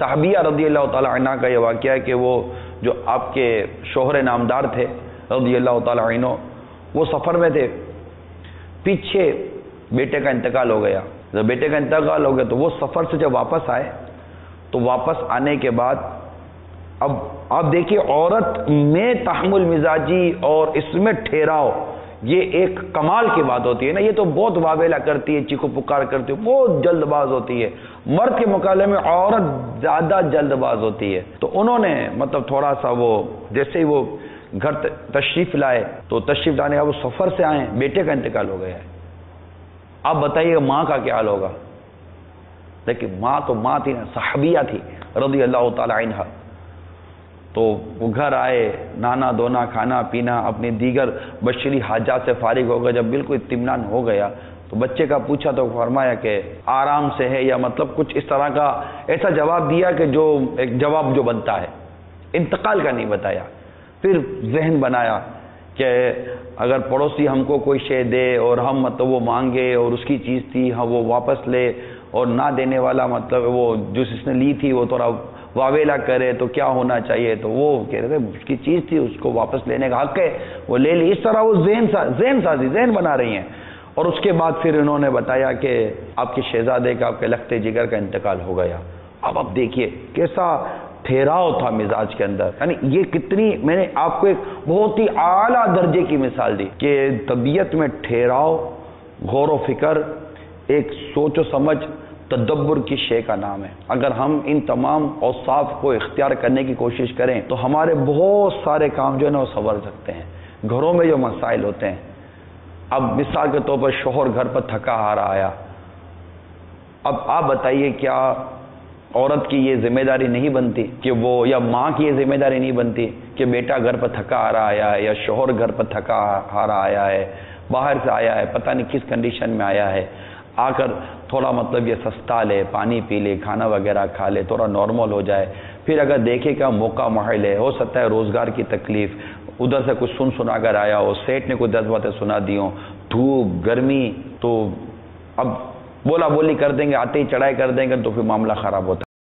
صحابیہ رضی اللہ تعالی عنہ کا یہ واقعہ ہے کہ وہ جو آپ کے شوہر نامدار تھے رضی اللہ تعالی عنہ، وہ سفر میں تھے، پیچھے بیٹے کا انتقال ہو گیا۔ جب بیٹے کا انتقال ہو گیا تو وہ سفر سے جب واپس آئے تو واپس آنے کے بعد اب آپ دیکھیے عورت میں تحمل مزاجی اور اس میں ٹھہراؤ، یہ ایک کمال کی بات ہوتی ہے نا۔ یہ تو بہت واویلا کرتی ہے، چیخو پکار کرتی ہے، بہت جلد باز ہوتی ہے، مرد کے مقابلے میں عورت زیادہ جلد باز ہوتی ہے۔ تو انہوں نے مطلب تھوڑا سا وہ جیسے ہی وہ گھر تشریف لائے تو تشریف لانے کا وہ سفر سے آئے، بیٹے کا انتقال ہو گیا ہے۔ اب بتائیے ماں کا کیا حال ہوگا؟ لیکن ماں تو ماں تھی نا، صحابیہ تھی رضی اللہ تعالی عنہ۔ تو وہ گھر آئے، نانا دھونا، کھانا پینا، اپنی دیگر بشری حاجات سے فارغ ہو گئے۔ جب بالکل اطمینان ہو گیا تو بچے کا پوچھا تو فرمایا کہ آرام سے ہے، یا مطلب کچھ اس طرح کا ایسا جواب دیا کہ جو ایک جواب جو بنتا ہے، انتقال کا نہیں بتایا۔ پھر ذہن بنایا کہ اگر پڑوسی ہم کو کوئی شے دے اور ہم مطلب وہ مانگے اور اس کی چیز تھی ہم وہ واپس لے، اور نہ دینے والا مطلب وہ جو اس نے لی تھی وہ تھوڑا واویلا کرے تو کیا ہونا چاہیے؟ تو وہ کہہ رہے تھے اس کی چیز تھی، اس کو واپس لینے کا حق ہے، وہ لے لی۔ اس طرح وہ ذہن بنا رہی ہیں۔ اور اس کے بعد پھر انہوں نے بتایا کہ آپ کے شہزادے کا، آپ کے لخت جگر کا انتقال ہو گیا۔ اب دیکھیے کیسا ٹھہراؤ تھا مزاج کے اندر، یعنی یہ کتنی، میں نے آپ کو ایک بہت ہی اعلیٰ درجے کی مثال دی کہ طبیعت میں ٹھہراؤ، غور و فکر، ایک سوچ و سمجھ، تدبر کی شے کا نام ہے۔ اگر ہم ان تمام اوصاف کو اختیار کرنے کی کوشش کریں تو ہمارے بہت سارے کام جو ہے نا وہ سنور سکتے ہیں۔ گھروں میں جو مسائل ہوتے ہیں، اب مثال کے طور پر شوہر گھر پر تھکا ہارا آیا، اب آپ بتائیے کیا عورت کی یہ ذمہ داری نہیں بنتی کہ وہ، یا ماں کی یہ ذمہ داری نہیں بنتی کہ بیٹا گھر پر تھکا ہارا آیا ہے، یا شوہر گھر پر تھکا ہارا آیا ہے، باہر سے آیا ہے، پتہ نہیں کس کنڈیشن میں آیا ہے، آ کر تھوڑا مطلب یہ سستا لے، پانی پی لے، کھانا وغیرہ کھا لے، تھوڑا نارمل ہو جائے۔ پھر اگر دیکھے کہ موقع محل ہے، ہو سکتا ہے روزگار کی تکلیف، ادھر سے کچھ سنا کر آیا ہو، سیٹ نے کچھ 10 باتیں سنا دی ہوں، دھوپ گرمی، تو اب بولا بولی کر دیں گے، آتے ہی چڑھائی کر دیں گے تو پھر معاملہ خراب ہوتا ہے۔